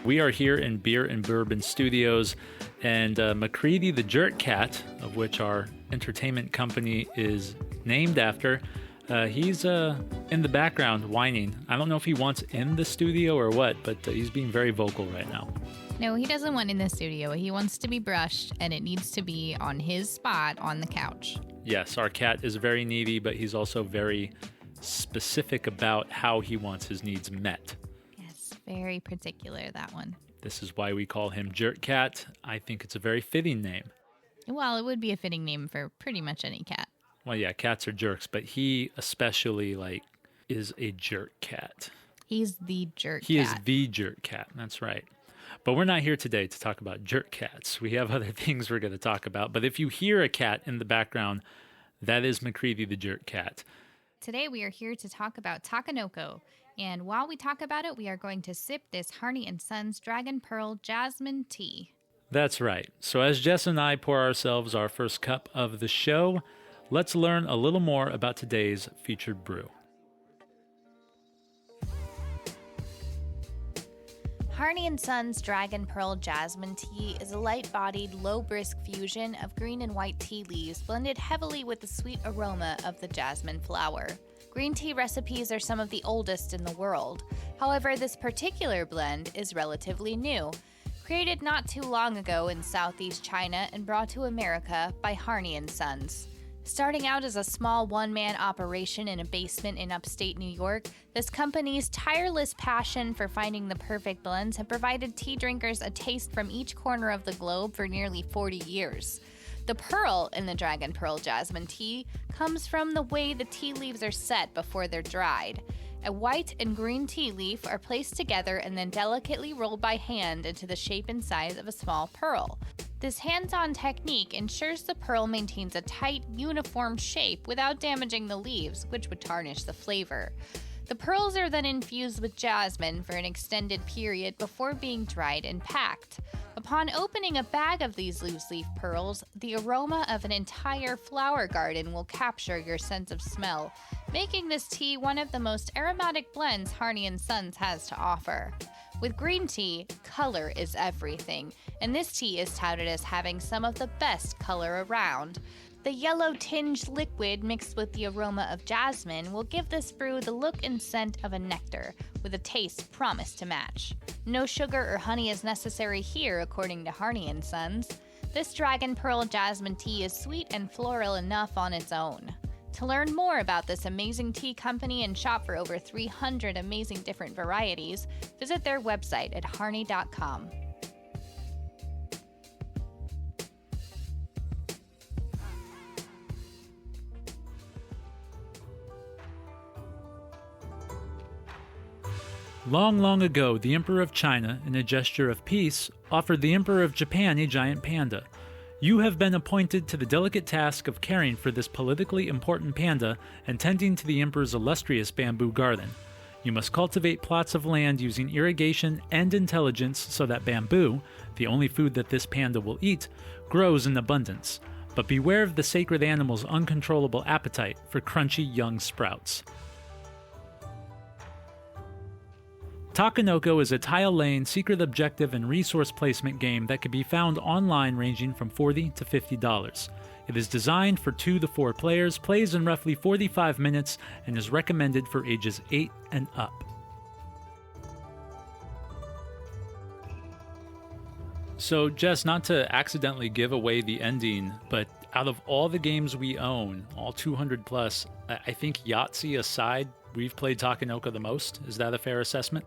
We are here in Beer and Bourbon Studios, and MacReady the Jerk Cat, of which our entertainment company is named after, he's in the background whining. I don't know if he wants in the studio or what, but he's being very vocal right now. No, he doesn't want in the studio. He wants to be brushed, and it needs to be on his spot on the couch. Yes, our cat is very needy, but he's also very specific about how he wants his needs met. Very particular, that one. This is why we call him Jerk Cat. I think it's a very fitting name. Well, it would be a fitting name for pretty much any cat. Well, yeah, cats are jerks, but he especially, is a jerk cat. He's the jerk cat. He is the jerk cat, that's right. But we're not here today to talk about jerk cats. We have other things we're going to talk about. But if you hear a cat in the background, that is MacReady the Jerk Cat. Today we are here to talk about Takenoko. And while we talk about it, we are going to sip this Harney & Sons Dragon Pearl Jasmine tea. That's right. So as Jess and I pour ourselves our first cup of the show, let's learn a little more about today's featured brew. Harney & Sons Dragon Pearl Jasmine tea is a light-bodied, low-brisk fusion of green and white tea leaves blended heavily with the sweet aroma of the jasmine flower. Green tea recipes are some of the oldest in the world. However, this particular blend is relatively new. Created not too long ago in Southeast China and brought to America by Harney & Sons. Starting out as a small one-man operation in a basement in upstate New York, this company's tireless passion for finding the perfect blends have provided tea drinkers a taste from each corner of the globe for nearly 40 years. The pearl in the Dragon Pearl Jasmine tea comes from the way the tea leaves are set before they're dried. A white and green tea leaf are placed together and then delicately rolled by hand into the shape and size of a small pearl. This hands-on technique ensures the pearl maintains a tight, uniform shape without damaging the leaves, which would tarnish the flavor. The pearls are then infused with jasmine for an extended period before being dried and packed. Upon opening a bag of these loose-leaf pearls, the aroma of an entire flower garden will capture your sense of smell, making this tea one of the most aromatic blends Harney & Sons has to offer. With green tea, color is everything, and this tea is touted as having some of the best color around. The yellow-tinged liquid mixed with the aroma of jasmine will give this brew the look and scent of a nectar, with a taste promised to match. No sugar or honey is necessary here, according to Harney & Sons. This Dragon Pearl Jasmine tea is sweet and floral enough on its own. To learn more about this amazing tea company and shop for over 300 amazing different varieties, visit their website at harney.com. Long, long ago, the Emperor of China, in a gesture of peace, offered the Emperor of Japan a giant panda. You have been appointed to the delicate task of caring for this politically important panda and tending to the Emperor's illustrious bamboo garden. You must cultivate plots of land using irrigation and intelligence so that bamboo, the only food that this panda will eat, grows in abundance. But beware of the sacred animal's uncontrollable appetite for crunchy young sprouts. Takenoko is a tile-laying, secret objective and resource placement game that can be found online ranging from $40 to $50. It is designed for 2 to 4 players, plays in roughly 45 minutes, and is recommended for ages 8 and up. So, Jess, not to accidentally give away the ending, but out of all the games we own, all 200 plus, I think Yahtzee aside, we've played Takenoko the most. Is that a fair assessment?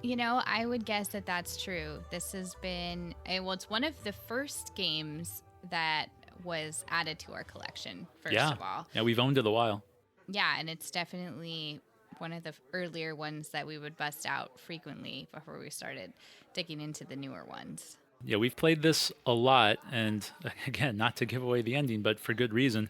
You know, I would guess that that's true. This has been, it's one of the first games that was added to our collection, first of all. Yeah, we've owned it a while. Yeah, and it's definitely one of the earlier ones that we would bust out frequently before we started digging into the newer ones. Yeah, we've played this a lot, and again, not to give away the ending, but for good reason.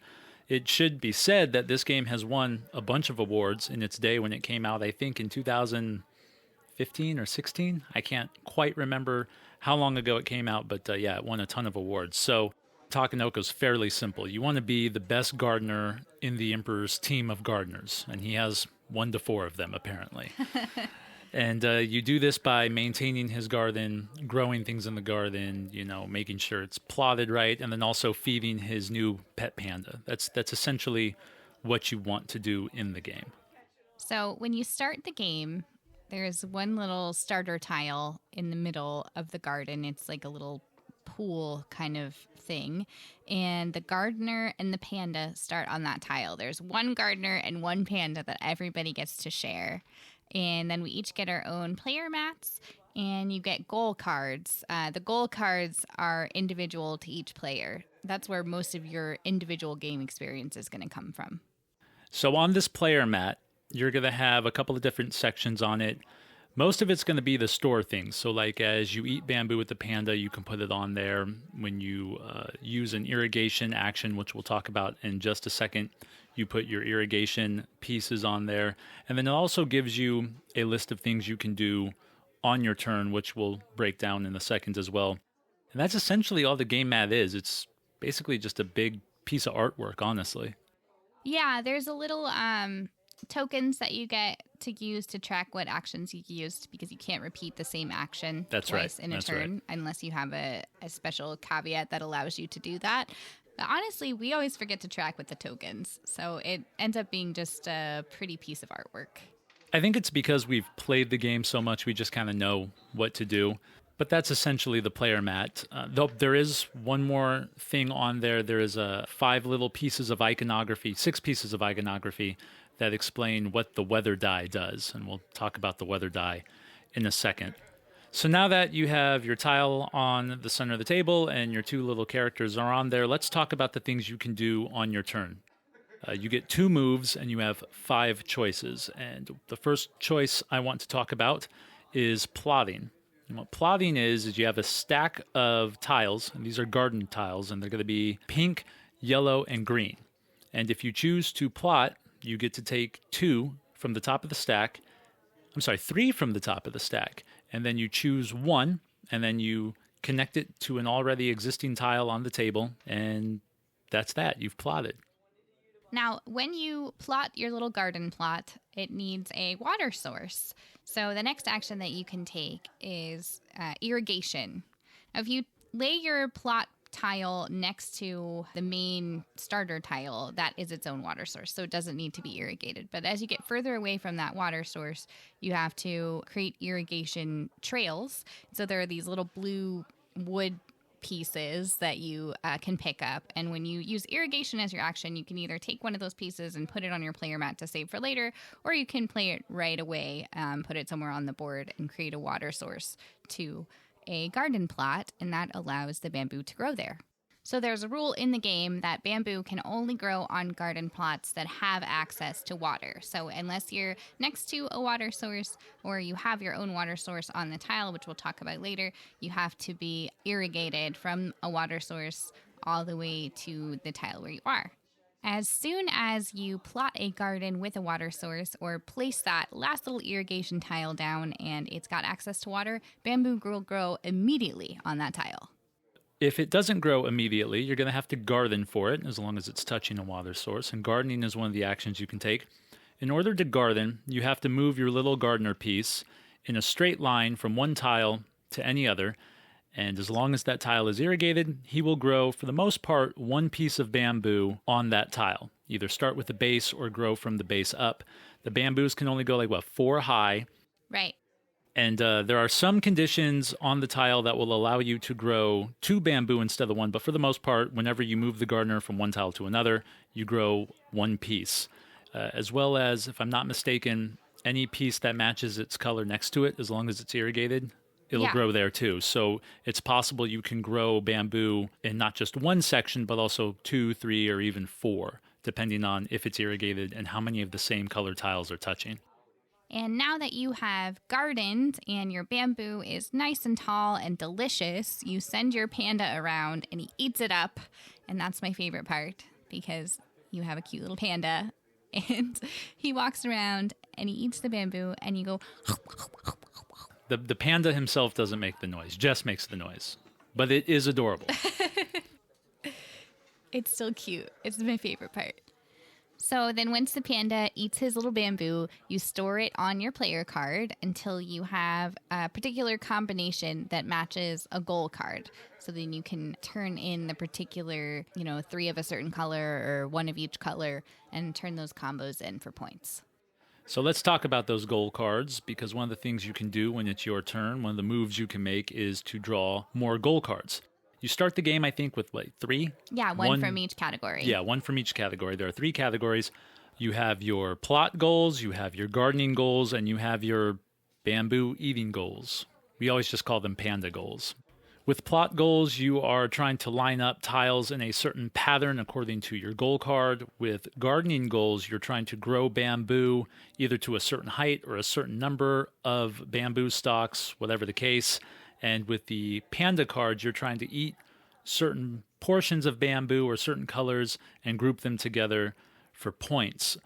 It should be said that this game has won a bunch of awards in its day when it came out, I think in 2015 or 16. I can't quite remember how long ago it came out, but yeah, it won a ton of awards. So Takenoko is fairly simple. You want to be the best gardener in the Emperor's team of gardeners, and he has 1 to 4 of them, apparently. And you do this by maintaining his garden, growing things in the garden, making sure it's plotted right, and then also feeding his new pet panda. That's essentially what you want to do in the game. So when you start the game, there's one little starter tile in the middle of the garden. It's like a little pool kind of thing. And the gardener and the panda start on that tile. There's one gardener and one panda that everybody gets to share. And then we each get our own player mats, and you get goal cards. The goal cards are individual to each player. That's where most of your individual game experience is going to come from. So on this player mat, you're going to have a couple of different sections on it. Most of it's going to be the store things. So like as you eat bamboo with the panda, you can put it on there. When you use an irrigation action, which we'll talk about in just a second, you put your irrigation pieces on there. And then it also gives you a list of things you can do on your turn, which we'll break down in a second as well. And that's essentially all the game mat is. It's basically just a big piece of artwork, honestly. Yeah, there's a little tokens that you get to use to track what actions you used, because you can't repeat the same action twice in a turn unless you have a special caveat that allows you to do that. But honestly, we always forget to track with the tokens, so it ends up being just a pretty piece of artwork. I think it's because we've played the game so much, we just kind of know what to do. But that's essentially the player mat. Though there is one more thing on there. There is 5 little pieces of iconography, 6 pieces of iconography that explain what the weather die does. And we'll talk about the weather die in a second. So now that you have your tile on the center of the table and your 2 little characters are on there, let's talk about the things you can do on your turn. You get 2 moves and you have 5 choices. And the first choice I want to talk about is plotting. And what plotting is you have a stack of tiles, and these are garden tiles, and they're going to be pink, yellow, and green. And if you choose to plot, you get to take 2 from the top of the stack. 3 from the top of the stack. And then you choose 1, and then you connect it to an already existing tile on the table, and that's that. You've plotted. Now, when you plot your little garden plot, it needs a water source. So the next action that you can take is irrigation. Now, if you lay your plot tile next to the main starter tile, that is its own water source, so it doesn't need to be irrigated. But as you get further away from that water source, you have to create irrigation trails. So there are these little blue wood pieces that you can pick up, and when you use irrigation as your action, you can either take one of those pieces and put it on your player mat to save for later, or you can play it right away, put it somewhere on the board and create a water source to a garden plot, and that allows the bamboo to grow there. So there's a rule in the game that bamboo can only grow on garden plots that have access to water. So unless you're next to a water source or you have your own water source on the tile, which we'll talk about later, you have to be irrigated from a water source all the way to the tile where you are. As soon as you plot a garden with a water source or place that last little irrigation tile down and it's got access to water, bamboo will grow immediately on that tile. If it doesn't grow immediately, you're going to have to garden for it as long as it's touching a water source. And gardening is one of the actions you can take. In order to garden, you have to move your little gardener piece in a straight line from one tile to any other. And as long as that tile is irrigated, he will grow, for the most part, 1 piece of bamboo on that tile. Either start with the base or grow from the base up. The bamboos can only go 4 high. Right. And there are some conditions on the tile that will allow you to grow 2 bamboo instead of 1. But for the most part, whenever you move the gardener from one tile to another, you grow 1 piece. As well as, if I'm not mistaken, any piece that matches its color next to it, as long as it's irrigated, it'll grow there too. So it's possible you can grow bamboo in not just one section, but also 2, 3, or even 4, depending on if it's irrigated and how many of the same color tiles are touching. And now that you have gardened and your bamboo is nice and tall and delicious, you send your panda around and he eats it up. And that's my favorite part, because you have a cute little panda and he walks around and he eats the bamboo and you go... The panda himself doesn't make the noise. Jess makes the noise. But it is adorable. It's still cute. It's my favorite part. So then once the panda eats his little bamboo, you store it on your player card until you have a particular combination that matches a goal card. So then you can turn in the particular, 3 of a certain color or 1 of each color and turn those combos in for points. So let's talk about those goal cards, because one of the things you can do when it's your turn, one of the moves you can make is to draw more goal cards. You start the game, I think, with 3? Yeah, one from each category. Yeah, 1 from each category. There are 3 categories. You have your plot goals, you have your gardening goals, and you have your bamboo eating goals. We always just call them panda goals. With plot goals, you are trying to line up tiles in a certain pattern according to your goal card. With gardening goals, you're trying to grow bamboo either to a certain height or a certain number of bamboo stalks, whatever the case. And with the panda cards, you're trying to eat certain portions of bamboo or certain colors and group them together for points.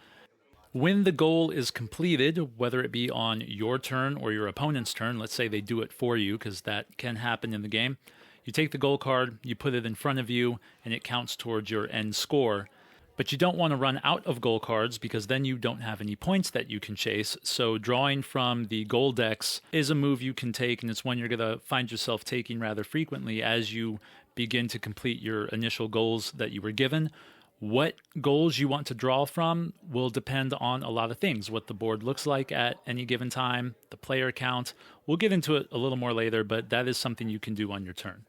When the goal is completed, whether it be on your turn or your opponent's turn, let's say they do it for you, because that can happen in the game, you take the goal card, you put it in front of you, and it counts towards your end score. But you don't want to run out of goal cards, because then you don't have any points that you can chase. So drawing from the goal decks is a move you can take, and it's one you're going to find yourself taking rather frequently as you begin to complete your initial goals that you were given. What goals you want to draw from will depend on a lot of things. What the board looks like at any given time, the player count. We'll get into it a little more later, but that is something you can do on your turn.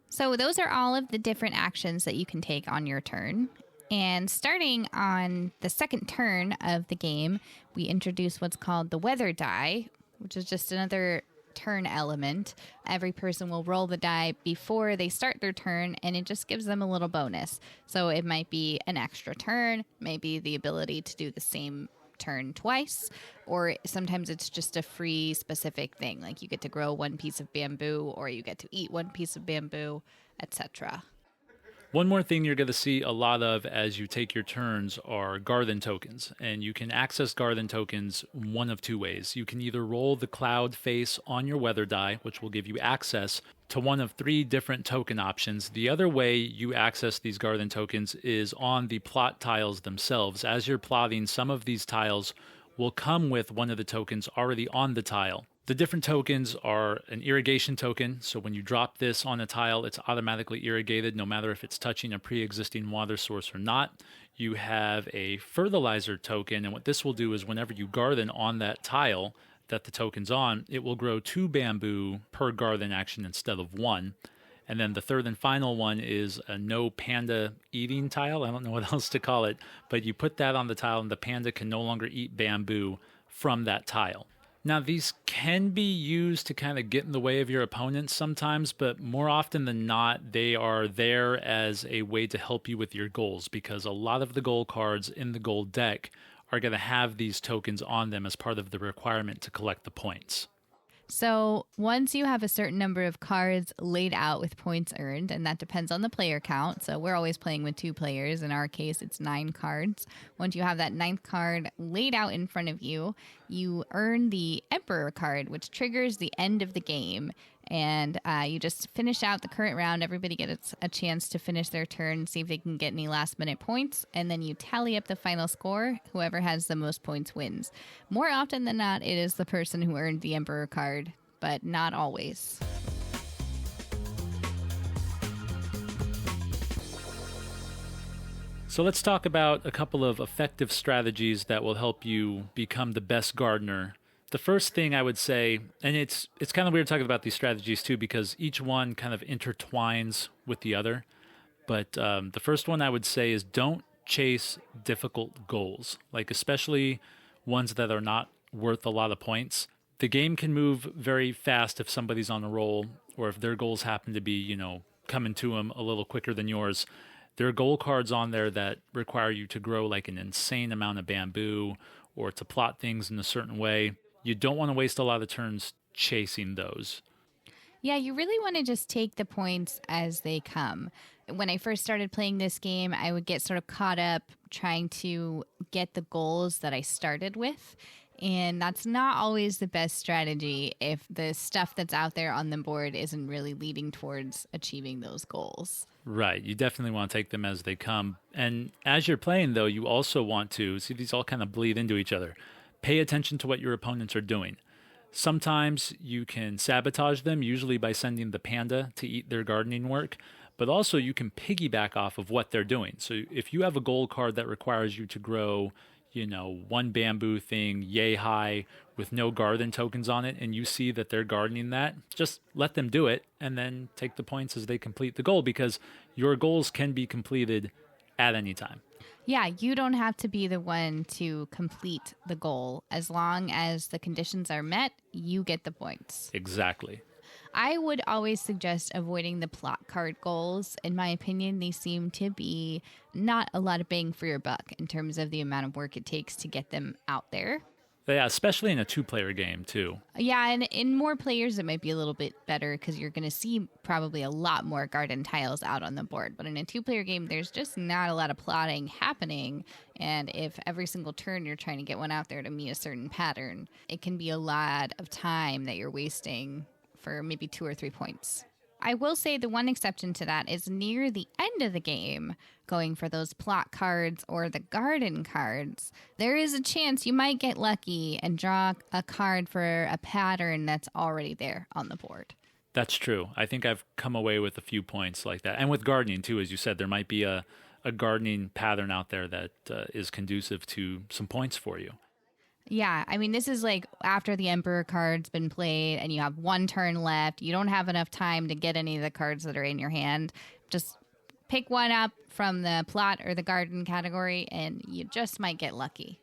So those are all of the different actions that you can take on your turn. And starting on the second turn of the game, we introduce what's called the weather die, which is just another turn element. Every person will roll the die before they start their turn, and it just gives them a little bonus. So it might be an extra turn, maybe the ability to do the same turn twice, or sometimes it's just a free specific thing, like you get to grow 1 piece of bamboo, or you get to eat 1 piece of bamboo, etc. One more thing you're going to see a lot of as you take your turns are garden tokens, and you can access garden tokens one of 2 ways. You can either roll the cloud face on your weather die, which will give you access to one of 3 different token options. The other way you access these garden tokens is on the plot tiles themselves. As you're plotting, some of these tiles will come with one of the tokens already on the tile. The different tokens are an irrigation token, so when you drop this on a tile, it's automatically irrigated no matter if it's touching a pre-existing water source or not. You have a fertilizer token, and what this will do is whenever you garden on that tile that the token's on, it will grow 2 bamboo per garden action instead of 1. And then the third and final one is a no panda eating tile. I don't know what else to call it, but you put that on the tile and the panda can no longer eat bamboo from that tile. Now, these can be used to kind of get in the way of your opponents sometimes, but more often than not, they are there as a way to help you with your goals, because a lot of the goal cards in the goal deck are going to have these tokens on them as part of the requirement to collect the points. So once you have a certain number of cards laid out with points earned, and that depends on the player count, so we're always playing with 2 players. In our case, it's 9 cards. Once you have that 9th card laid out in front of you, you earn the Emperor card, which triggers the end of the game. And you just finish out the current round. Everybody gets a chance to finish their turn, see if they can get any last-minute points, and then you tally up the final score. Whoever has the most points wins. More often than not, it is the person who earned the Emperor card, but not always. So let's talk about a couple of effective strategies that will help you become the best gardener. The first thing I would say, and it's kind of weird talking about these strategies too, because each one kind of intertwines with the other. But the first one I would say is don't chase difficult goals, like especially ones that are not worth a lot of points. The game can move very fast if somebody's on a roll, or if their goals happen to be, coming to them a little quicker than yours. There are goal cards on there that require you to grow like an insane amount of bamboo or to plot things in a certain way. You don't want to waste a lot of turns chasing those. Yeah, you really want to just take the points as they come. When I first started playing this game, I would get sort of caught up trying to get the goals that I started with. And that's not always the best strategy if the stuff that's out there on the board isn't really leading towards achieving those goals. Right. You definitely want to take them as they come. And as you're playing, though, you also want to see these all kind of bleed into each other. Pay attention to what your opponents are doing. Sometimes you can sabotage them, usually by sending the panda to eat their gardening work, but also you can piggyback off of what they're doing. So if you have a goal card that requires you to grow, one bamboo thing yay high with no garden tokens on it, and you see that they're gardening that, just let them do it and then take the points as they complete the goal, because your goals can be completed at any time. Yeah, you don't have to be the one to complete the goal. As long as the conditions are met, you get the points. Exactly. I would always suggest avoiding the plot card goals. In my opinion, they seem to be not a lot of bang for your buck in terms of the amount of work it takes to get them out there. Yeah, especially in a two-player game, too. Yeah, and in more players, it might be a little bit better because you're going to see probably a lot more garden tiles out on the board. But in a two-player game, there's just not a lot of plotting happening. And if every single turn you're trying to get one out there to meet a certain pattern, it can be a lot of time that you're wasting for maybe 2 or 3 points. I will say the one exception to that is near the end of the game, going for those plot cards or the garden cards, there is a chance you might get lucky and draw a card for a pattern that's already there on the board. That's true. I think I've come away with a few points like that. And with gardening, too, as you said, there might be a gardening pattern out there that is conducive to some points for you. Yeah, I mean, this is like after the Emperor card's been played and you have one turn left. You don't have enough time to get any of the cards that are in your hand. Just pick one up from the plot or the garden category and you just might get lucky.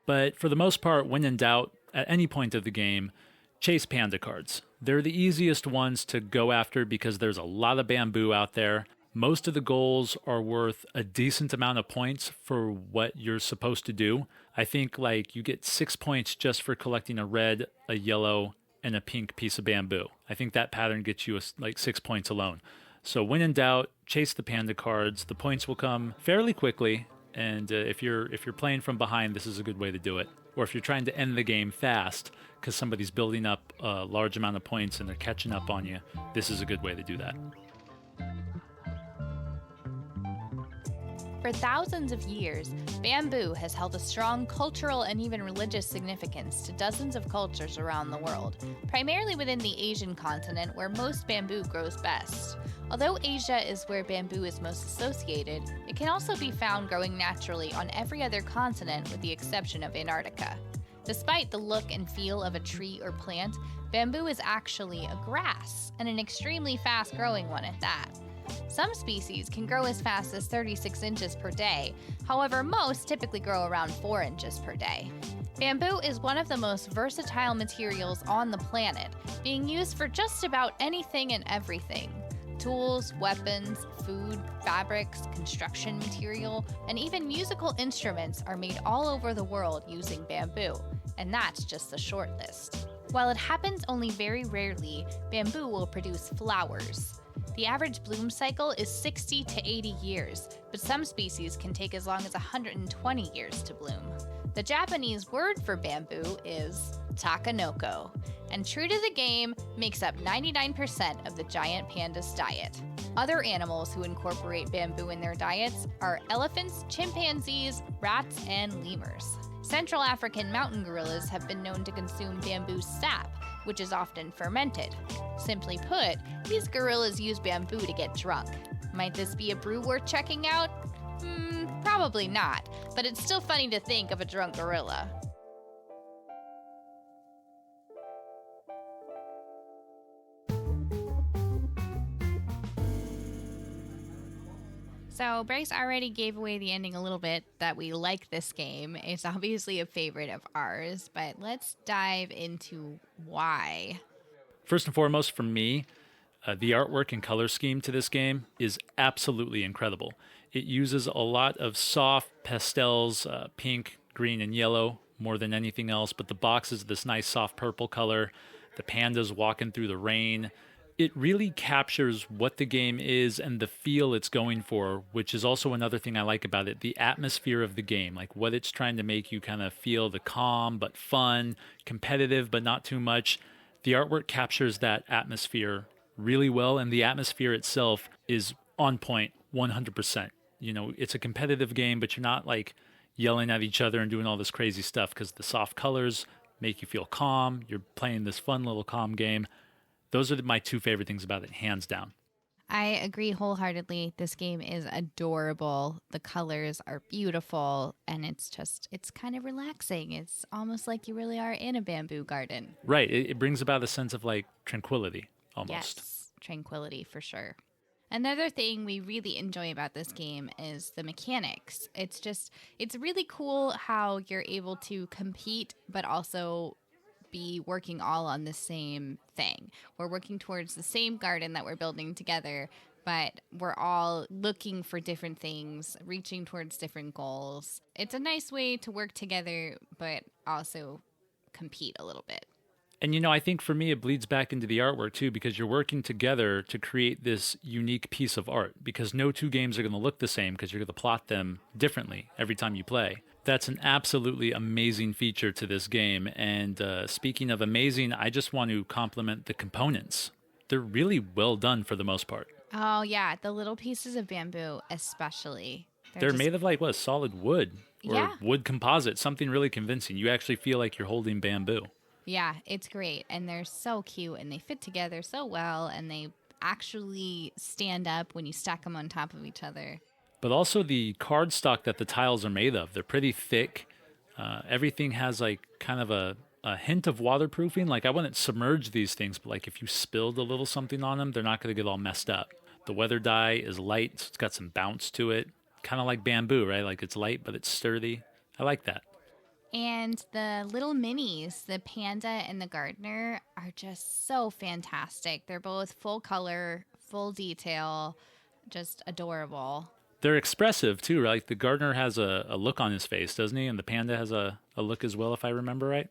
But for the most part, when in doubt, at any point of the game, chase panda cards. They're the easiest ones to go after because there's a lot of bamboo out there. Most of the goals are worth a decent amount of points for what you're supposed to do. I think you get 6 points just for collecting a red, a yellow, and a pink piece of bamboo. I think that pattern gets you 6 points alone. So when in doubt, chase the panda cards. The points will come fairly quickly, and if you're playing from behind, this is a good way to do it. Or if you're trying to end the game fast because somebody's building up a large amount of points and they're catching up on you, this is a good way to do that. For thousands of years, bamboo has held a strong cultural and even religious significance to dozens of cultures around the world, primarily within the Asian continent where most bamboo grows best. Although Asia is where bamboo is most associated, it can also be found growing naturally on every other continent with the exception of Antarctica. Despite the look and feel of a tree or plant, bamboo is actually a grass, and an extremely fast-growing one at that. Some species can grow as fast as 36 inches per day. However, most typically grow around 4 inches per day. Bamboo is one of the most versatile materials on the planet, being used for just about anything and everything. Tools, weapons, food, fabrics, construction material, and even musical instruments are made all over the world using bamboo, and that's just the short list. While it happens only very rarely, bamboo will produce flowers. The average bloom cycle is 60 to 80 years, but some species can take as long as 120 years to bloom. The Japanese word for bamboo is Takenoko, and true to the game, makes up 99% of the giant panda's diet. Other animals who incorporate bamboo in their diets are elephants, chimpanzees, rats, and lemurs. Central African mountain gorillas have been known to consume bamboo sap, which is often fermented. Simply put, these gorillas use bamboo to get drunk. Might this be a brew worth checking out? Probably not, but it's still funny to think of a drunk gorilla. So Bryce already gave away the ending a little bit that we like this game. It's obviously a favorite of ours, but let's dive into why. First and foremost, for me, the artwork and color scheme to this game is absolutely incredible. It uses a lot of soft pastels, pink, green, and yellow more than anything else, but the box is this nice soft purple color. The panda's walking through the rain. it really captures what the game is and the feel it's going for, which is also another thing I like about it, the atmosphere of the game, like what it's trying to make you kind of feel, the calm but fun, competitive but not too much. The artwork captures that atmosphere really well, and the atmosphere itself is on point 100%. You know, it's a competitive game, but you're not like yelling at each other and doing all this crazy stuff because the soft colors make you feel calm. You're playing this fun little calm game. Those are my two favorite things about it, hands down. I agree wholeheartedly. This game is adorable. The colors are beautiful, and it's kind of relaxing. It's almost like you really are in a bamboo garden. Right. It brings about a sense of like tranquility almost. Yes, tranquility for sure. Another thing we really enjoy about this game is the mechanics. It's really cool how you're able to compete, but also be working all on the same thing. We're working towards the same garden that we're building together, but we're all looking for different things, reaching towards different goals. It's a nice way to work together, but also compete a little bit. And, you know, I think for me, it bleeds back into the artwork, too, because you're working together to create this unique piece of art, because no two games are going to look the same because you're going to plot them differently every time you play. That's an absolutely amazing feature to this game. And speaking of amazing, I just want to compliment the components. They're really well done for the most part. Oh, yeah. The little pieces of bamboo, especially. They're made of like, what, solid wood or Yeah. wood composite, something really convincing. You actually feel like you're holding bamboo. Yeah, it's great. And they're so cute and they fit together so well and they actually stand up when you stack them on top of each other. But also the cardstock that the tiles are made of. They're pretty thick. Everything has like kind of a hint of waterproofing. Like I wouldn't submerge these things, but like if you spilled a little something on them, they're not going to get all messed up. The weather dye is light. So it's got some bounce to it. Kind of like bamboo, right? Like it's light, but it's sturdy. I like that. And the little minis, the panda and the gardener, are just so fantastic. They're both full color, full detail, just adorable. They're expressive too, right? Like the gardener has a look on his face, doesn't he? And the panda has a look as well, if I remember right.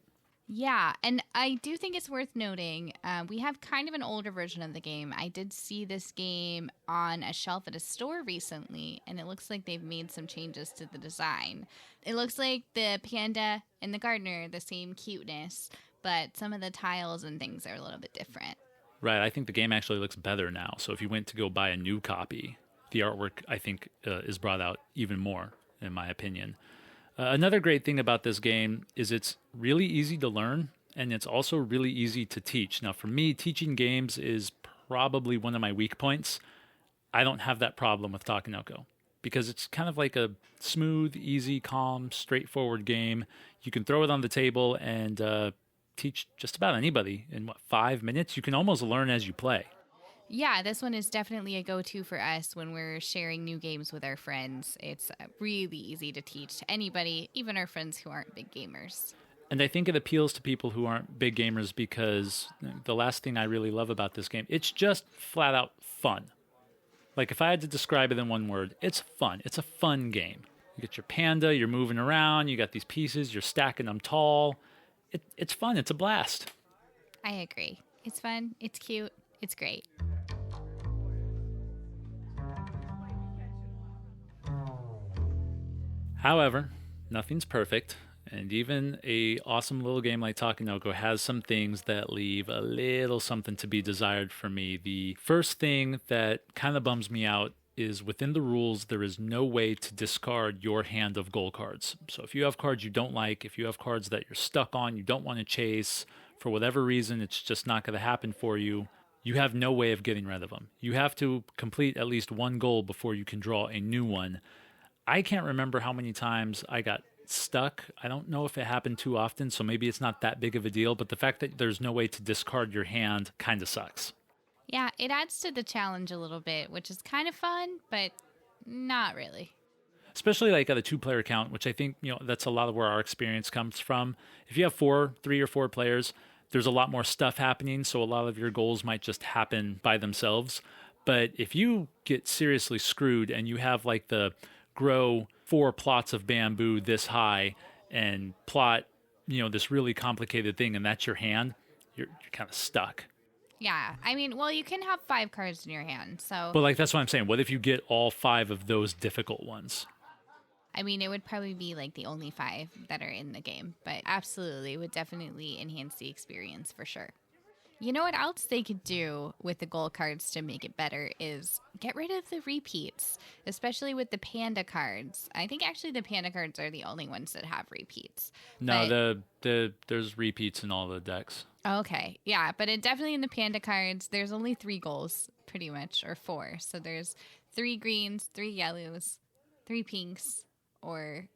Yeah, and I do think it's worth noting, we have kind of an older version of the game. I did see this game on a shelf at a store recently, and it looks like they've made some changes to the design. It looks like the panda and the gardener, the same cuteness, but some of the tiles and things are a little bit different. Right, I think the game actually looks better now. So if you went to go buy a new copy, the artwork, I think, is brought out even more, in my opinion. Another great thing about this game is it's really easy to learn, and it's also really easy to teach. Now, for me, teaching games is probably one of my weak points. I don't have that problem with Takenoko because it's kind of like a smooth, easy, calm, straightforward game. You can throw it on the table and teach just about anybody in, 5 minutes? You can almost learn as you play. Yeah, this one is definitely a go-to for us when we're sharing new games with our friends. It's really easy to teach to anybody, even our friends who aren't big gamers. And I think it appeals to people who aren't big gamers because the last thing I really love about this game, it's just flat out fun. Like if I had to describe it in one word, it's fun. It's a fun game. You get your panda, you're moving around, you got these pieces, you're stacking them tall. It's fun. It's a blast. I agree. It's fun. It's cute. It's great. However, nothing's perfect, and even a awesome little game like Takenoko has some things that leave a little something to be desired for me. The first thing that kind of bums me out is within the rules, there is no way to discard your hand of goal cards. So if you have cards you don't like, if you have cards that you're stuck on, you don't want to chase, for whatever reason, it's just not going to happen for you, you have no way of getting rid of them. You have to complete at least one goal before you can draw a new one. I can't remember how many times I got stuck. I don't know if it happened too often, so maybe it's not that big of a deal, but the fact that there's no way to discard your hand kind of sucks. Yeah, it adds to the challenge a little bit, which is kind of fun, but not really. Especially like at a 2-player count, which I think, that's a lot of where our experience comes from. If you have 3 or 4 players, there's a lot more stuff happening, so a lot of your goals might just happen by themselves. But if you get seriously screwed and you have like the grow 4 plots of bamboo this high and plot, this really complicated thing, and that's your hand, you're kind of stuck. Yeah. I mean, well, you can have 5 cards in your hand. So, But like, that's what I'm saying. What if you get all 5 of those difficult ones? I mean, it would probably be like the only 5 that are in the game, but absolutely it would definitely enhance the experience for sure. You know what else they could do with the gold cards to make it better is get rid of the repeats, especially with the panda cards. I think actually the panda cards are the only ones that have repeats. No, there's repeats in all the decks. Okay, yeah, but definitely in the panda cards, there's only 3 goals, pretty much, or 4. So there's 3 greens, 3 yellows, 3 pinks, or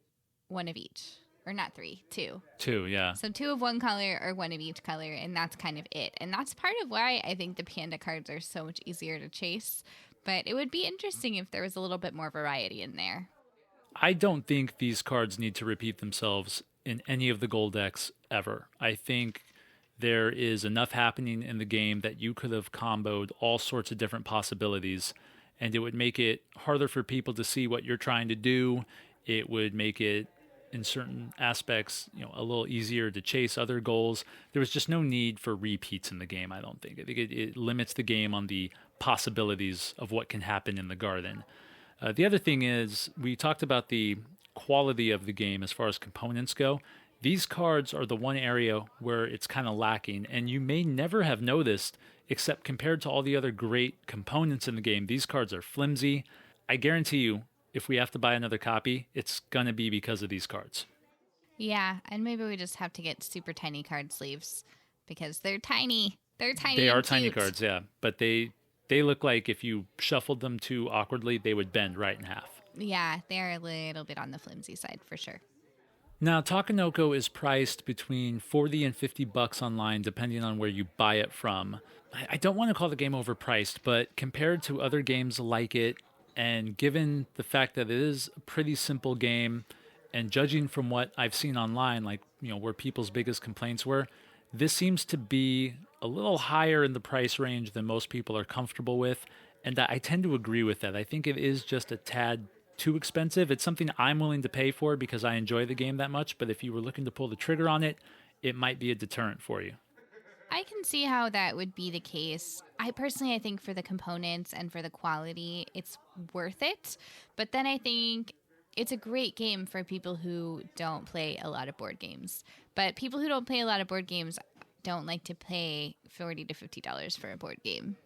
1 of each. Or not 3, 2. 2, yeah. So 2 of one color or 1 of each color, and that's kind of it. And that's part of why I think the panda cards are so much easier to chase. But it would be interesting if there was a little bit more variety in there. I don't think these cards need to repeat themselves in any of the gold decks ever. I think there is enough happening in the game that you could have comboed all sorts of different possibilities, and it would make it harder for people to see what you're trying to do. It would make it, in certain aspects, a little easier to chase other goals. There was just no need for repeats in the game, I don't think. I think it limits the game on the possibilities of what can happen in the garden. The other thing is, we talked about the quality of the game as far as components go. These cards are the one area where it's kind of lacking, and you may never have noticed, except compared to all the other great components in the game, these cards are flimsy. I guarantee you, if we have to buy another copy, it's going to be because of these cards. Yeah, and maybe we just have to get super tiny card sleeves because they're tiny. They're tiny. They and are tiny cute. cards, yeah. But they look like if you shuffled them too awkwardly, they would bend right in half. Yeah, they're a little bit on the flimsy side for sure. Now, Takenoko is priced between $40 and $50 online, depending on where you buy it from. I don't want to call the game overpriced, but compared to other games like it, and given the fact that it is a pretty simple game, and judging from what I've seen online, like, where people's biggest complaints were, this seems to be a little higher in the price range than most people are comfortable with. And I tend to agree with that. I think it is just a tad too expensive. It's something I'm willing to pay for because I enjoy the game that much. But if you were looking to pull the trigger on it, it might be a deterrent for you. I can see how that would be the case. I think for the components and for the quality, it's worth it. But then I think it's a great game for people who don't play a lot of board games. But people who don't play a lot of board games don't like to pay $40 to $50 for a board game.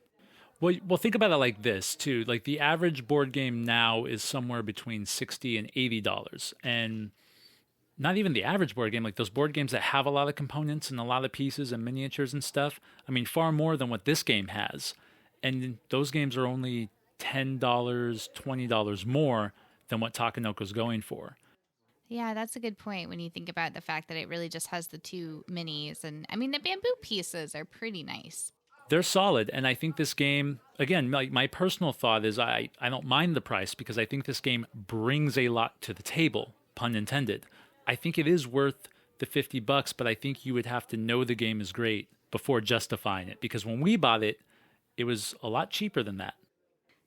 Well, think about it like this, too. Like, the average board game now is somewhere between $60 and $80. And not even the average board game, like those board games that have a lot of components and a lot of pieces and miniatures and stuff. I mean, far more than what this game has. And those games are only $10, $20 more than what Takenoko's going for. Yeah, that's a good point when you think about the fact that it really just has the 2 minis. And I mean, the bamboo pieces are pretty nice. They're solid, and I think this game, again, like my personal thought is I don't mind the price because I think this game brings a lot to the table, pun intended. I think it is worth the $50, but I think you would have to know the game is great before justifying it, because when we bought it, it was a lot cheaper than that.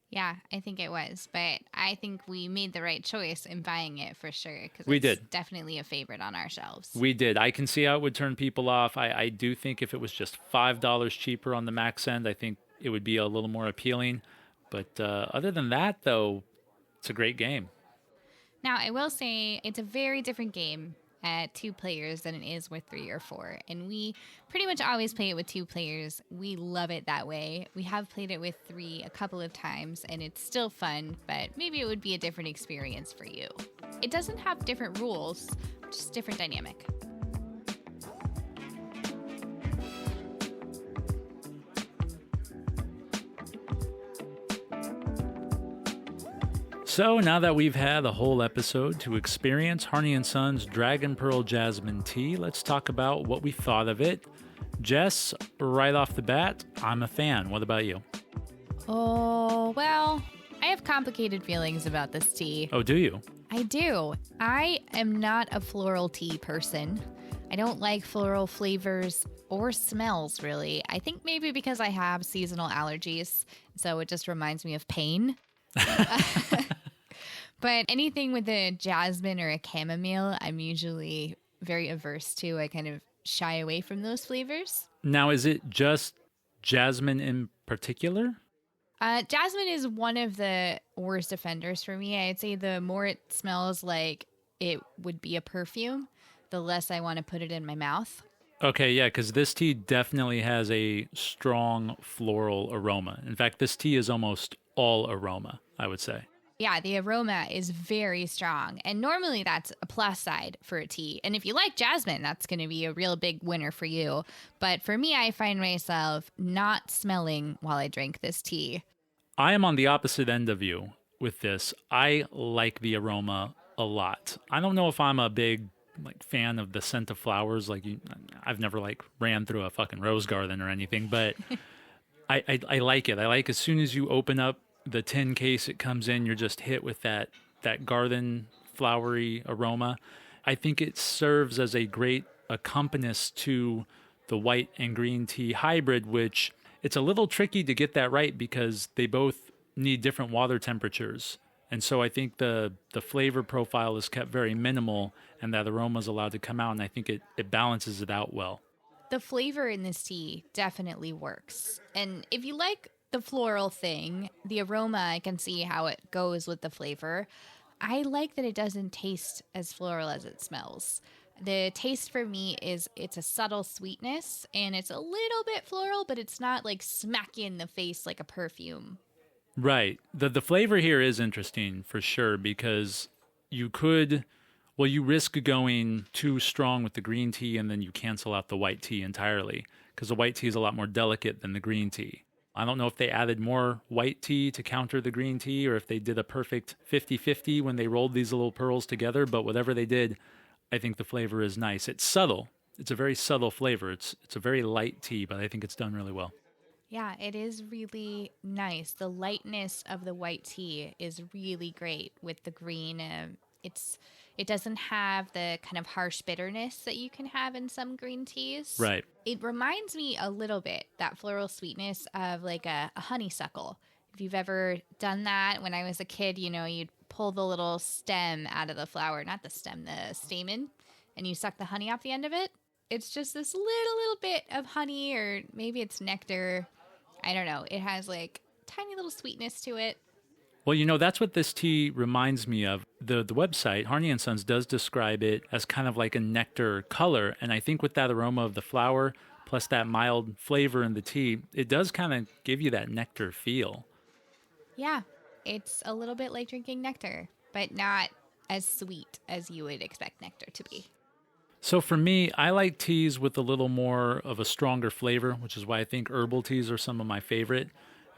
Yeah, I think it was, but I think we made the right choice in buying it for sure. Because We it's did. definitely a favorite on our shelves. We did. I can see how it would turn people off. I do think if it was just $5 cheaper on the max end, I think it would be a little more appealing. But other than that, though, it's a great game. Now, I will say it's a very different game at 2 players than it is with 3 or 4. And we pretty much always play it with 2 players. We love it that way. We have played it with 3 a couple of times, and it's still fun, but maybe it would be a different experience for you. It doesn't have different rules, just different dynamic. So now that we've had a whole episode to experience Harney & Sons Dragon Pearl Jasmine Tea, let's talk about what we thought of it. Jess, right off the bat, I'm a fan. What about you? Oh, well, I have complicated feelings about this tea. Oh, do you? I do. I am not a floral tea person. I don't like floral flavors or smells, really. I think maybe because I have seasonal allergies, so it just reminds me of pain. But anything with a jasmine or a chamomile, I'm usually very averse to. I kind of shy away from those flavors. Now, is it just Jasmine in particular? Jasmine is one of the worst offenders for me. I'd say the more it smells like it would be a perfume, the less I want to put it in my mouth. Okay, yeah, because this tea definitely has a strong floral aroma. In fact, this tea is almost all aroma, I would say. Yeah, the aroma is very strong. And normally that's a plus side for a tea. And if you like jasmine, that's going to be a real big winner for you. But for me, I find myself not smelling while I drink this tea. I am on the opposite end of you with this. I like the aroma a lot. I don't know if I'm a big fan of the scent of flowers. I've never ran through a fucking rose garden or anything, but I like it. I like as soon as you open up the tin case it comes in, you're just hit with that garden flowery aroma. I think it serves as a great accompanist to the white and green tea hybrid, which it's a little tricky to get that right because they both need different water temperatures. And so I think the flavor profile is kept very minimal and that aroma is allowed to come out, and I think it balances it out well. The flavor in this tea definitely works. And if you like the floral thing, the aroma, I can see how it goes with the flavor. I like that it doesn't taste as floral as it smells. The taste for me is it's a subtle sweetness and it's a little bit floral, but it's not smack you in the face like a perfume. Right. The flavor here is interesting for sure because you risk going too strong with the green tea and then you cancel out the white tea entirely because the white tea is a lot more delicate than the green tea. I don't know if they added more white tea to counter the green tea or if they did a perfect 50-50 when they rolled these little pearls together, but whatever they did, I think the flavor is nice. It's subtle. It's a very subtle flavor. It's a very light tea, but I think it's done really well. Yeah, it is really nice. The lightness of the white tea is really great with the green. It doesn't have the kind of harsh bitterness that you can have in some green teas. Right. It reminds me a little bit, that floral sweetness of a honeysuckle. If you've ever done that, when I was a kid, you'd pull the little stem out of the flower, not the stem, the stamen, and you suck the honey off the end of it. It's just this little bit of honey, or maybe it's nectar. I don't know. It has tiny little sweetness to it. Well, that's what this tea reminds me of. The website, Harney & Sons, does describe it as kind of like a nectar color. And I think with that aroma of the flower, plus that mild flavor in the tea, it does kind of give you that nectar feel. Yeah, it's a little bit like drinking nectar, but not as sweet as you would expect nectar to be. So for me, I like teas with a little more of a stronger flavor, which is why I think herbal teas are some of my favorite.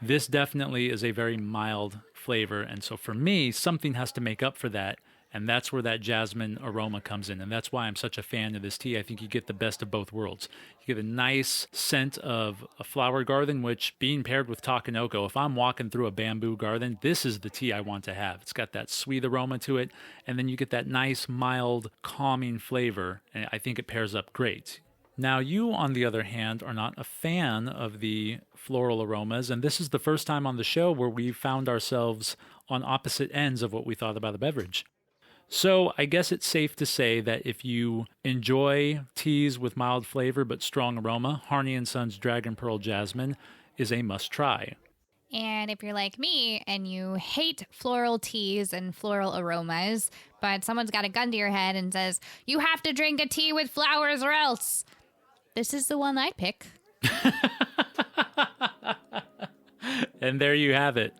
This definitely is a very mild flavor, and so for me, something has to make up for that, and that's where that jasmine aroma comes in, and that's why I'm such a fan of this tea. I think you get the best of both worlds. You get a nice scent of a flower garden, which being paired with Takenoko, if I'm walking through a bamboo garden, this is the tea I want to have. It's got that sweet aroma to it, and then you get that nice, mild, calming flavor, and I think it pairs up great. Now, you, on the other hand, are not a fan of the floral aromas, and this is the first time on the show where we've found ourselves on opposite ends of what we thought about a beverage. So I guess it's safe to say that if you enjoy teas with mild flavor but strong aroma, Harney & Sons Dragon Pearl Jasmine is a must-try. And if you're like me and you hate floral teas and floral aromas, but someone's got a gun to your head and says, you have to drink a tea with flowers or else, this is the one I'd pick. And there you have it.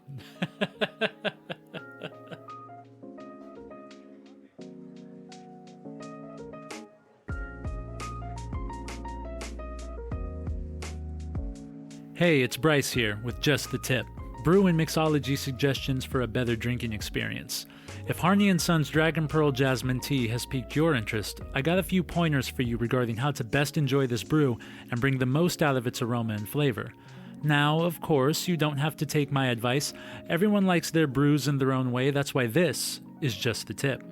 Hey, it's Bryce here with Just the Tip. Brew and mixology suggestions for a better drinking experience. If Harney & Sons Dragon Pearl Jasmine Tea has piqued your interest, I got a few pointers for you regarding how to best enjoy this brew and bring the most out of its aroma and flavor. Now, of course, you don't have to take my advice. Everyone likes their brews in their own way, that's why this is Just the Tip.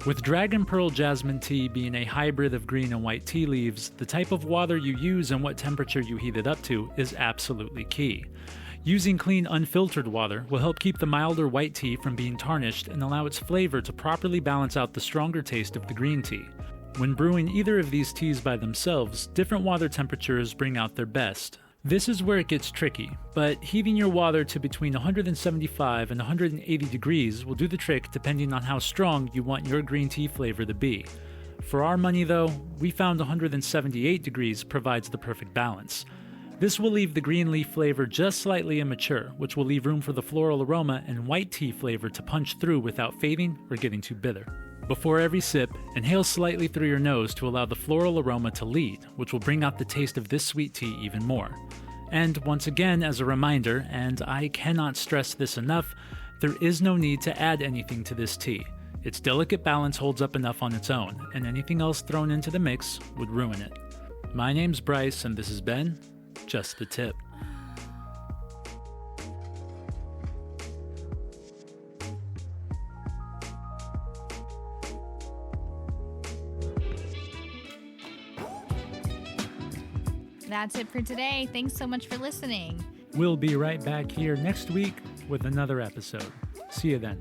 With Dragon Pearl Jasmine Tea being a hybrid of green and white tea leaves, the type of water you use and what temperature you heat it up to is absolutely key. Using clean, unfiltered water will help keep the milder white tea from being tarnished and allow its flavor to properly balance out the stronger taste of the green tea. When brewing either of these teas by themselves, different water temperatures bring out their best. This is where it gets tricky, but heating your water to between 175 and 180 degrees will do the trick depending on how strong you want your green tea flavor to be. For our money though, we found 178 degrees provides the perfect balance. This will leave the green leaf flavor just slightly immature, which will leave room for the floral aroma and white tea flavor to punch through without fading or getting too bitter. Before every sip, inhale slightly through your nose to allow the floral aroma to lead, which will bring out the taste of this sweet tea even more. And once again, as a reminder, and I cannot stress this enough, there is no need to add anything to this tea. Its delicate balance holds up enough on its own, and anything else thrown into the mix would ruin it. My name's Bryce, and this has been Just the Tip. That's it for today. Thanks so much for listening. We'll be right back here next week with another episode. See you then.